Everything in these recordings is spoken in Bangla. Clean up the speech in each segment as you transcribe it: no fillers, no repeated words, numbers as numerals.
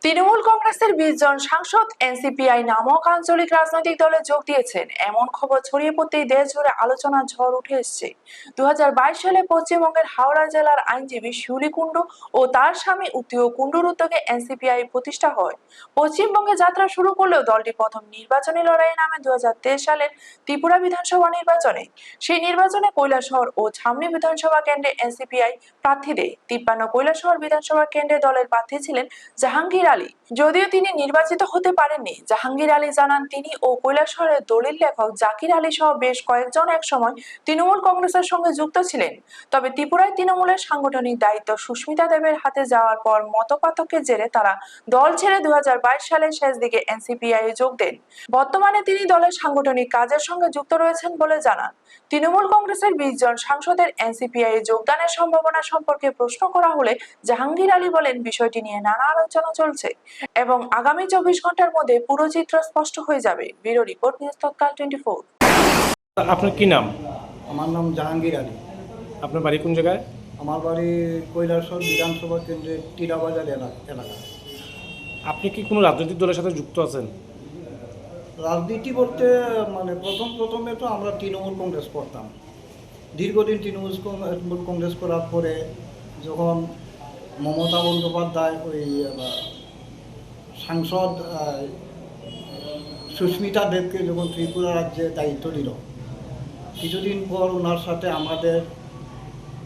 তৃণমূল কংগ্রেসের 20 জন সাংসদ এনসিপিআই নামক আঞ্চলিক রাজনৈতিক দলে যোগ দিয়েছেন এমন খবর ছড়িয়ে পড়তেই দেশ জুড়ে আলোচনার ঝড় উঠে এসেছে। 2022 সালে পশ্চিমবঙ্গের হাওড়া জেলার আইনজীবী শিউলি কুণ্ডু ও তার স্বামী উত্তীয় কুণ্ডুর উদ্যোগে এনসিপিআই প্রতিষ্ঠা হয়। পশ্চিমবঙ্গে যাত্রা শুরু করলেও দলটি প্রথম নির্বাচনী লড়াইয়ে নামে 2023 সালের ত্রিপুরা বিধানসভা নির্বাচনে। সেই নির্বাচনে কৈলাসহর ও ছামনি বিধানসভা কেন্দ্রে এনসিপিআই প্রার্থী দেয়। 53 কৈলাসহর বিধানসভা কেন্দ্রে দলের প্রার্থী ছিলেন জাহাঙ্গীর আলী। যদিও তিনি নির্বাচিত হতে পারেননি, জাহাঙ্গীর আলী জানান তিনি ও কৈলাসহরের দলিল লেখক জাকির আলী সহ বেশ কয়েকজন একসময় তৃণমূল কংগ্রেসের সঙ্গে যুক্ত ছিলেন। তবে ত্রিপুরায় তৃণমূলের সাংগঠনিক দায়িত্ব সুস্মিতা দেবের হাতে যাওয়ার পর মতপার্থক্যের জেরে তারা দল ছেড়ে 2022 সালের শেষ দিকে এনসিপিআই এ যোগ দেন। বর্তমানে তিনি দলের সাংগঠনিক কাজের সঙ্গে যুক্ত রয়েছেন বলে জানান। তৃণমূল কংগ্রেসের 20 জন সাংসদের এনসিপিআই এ যোগদানের সম্ভাবনা সম্পর্কে প্রশ্ন করা হলে জাহাঙ্গীর আলী বলেন, বিষয়টি নিয়ে নানা আলোচনা চলছে এবং আগামী 24 ঘন্টার মধ্যে পুরো চিত্র স্পষ্ট হয়ে যাবে। ব্যুরো রিপোর্ট, নিউজ তৎকাল 24। আপনার কি নাম? আমার নাম জাহাঙ্গীর আলী। আপনার বাড়ি কোন জায়গায়? আমার বাড়ি কৈলাসহর বিধানসভা কেন্দ্রের টিরাবাজার এলাকা। আপনি কি কোনো রাজনৈতিক দলের সাথে যুক্ত আছেন? রাজনীতি বলতে প্রথমে তো আমরা তৃণমূল কংগ্রেস করতাম। দীর্ঘদিন তৃণমূল কংগ্রেস করার পরে যখন মমতা বন্দ্যোপাধ্যায় ওই সাংসদ সুস্মিতা দেবকে যখন ত্রিপুরা রাজ্যে দায়িত্ব দিল, কিছুদিন পর ওনার সাথে আমাদের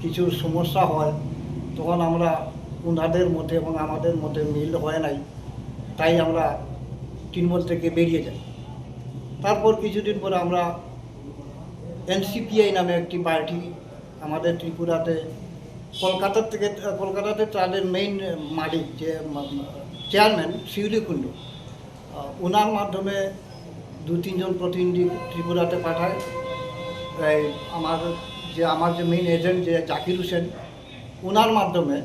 কিছু সমস্যা হয়। তখন আমরা ওনাদের মধ্যে এবং আমাদের মধ্যে মিল হয় নাই, তাই আমরা তৃণমূল থেকে বেরিয়ে যাই। তারপর কিছুদিন পরে আমরা এনসিপিআই নামে একটি পার্টি আমাদের ত্রিপুরাতে কলকাতাতে তাদের মেইন মালিক যে চেয়ারম্যান শিউলি কুণ্ডু, ওনার মাধ্যমে 2-3 জন প্রতিনিধি ত্রিপুরাতে পাঠায়। আমার যে মেইন এজেন্ট যে জাকির হোসেন, ওনার মাধ্যমে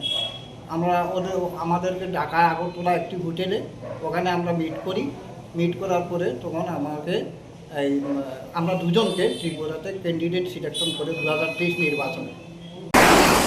আমাদেরকে ঢাকায় আগরতলা একটি হোটেলে, ওখানে আমরা মিট করার পরে তখন আমরা দুজনকে ত্রিপুরাতে ক্যান্ডিডেট সিলেকশন করে 2023 নির্বাচনে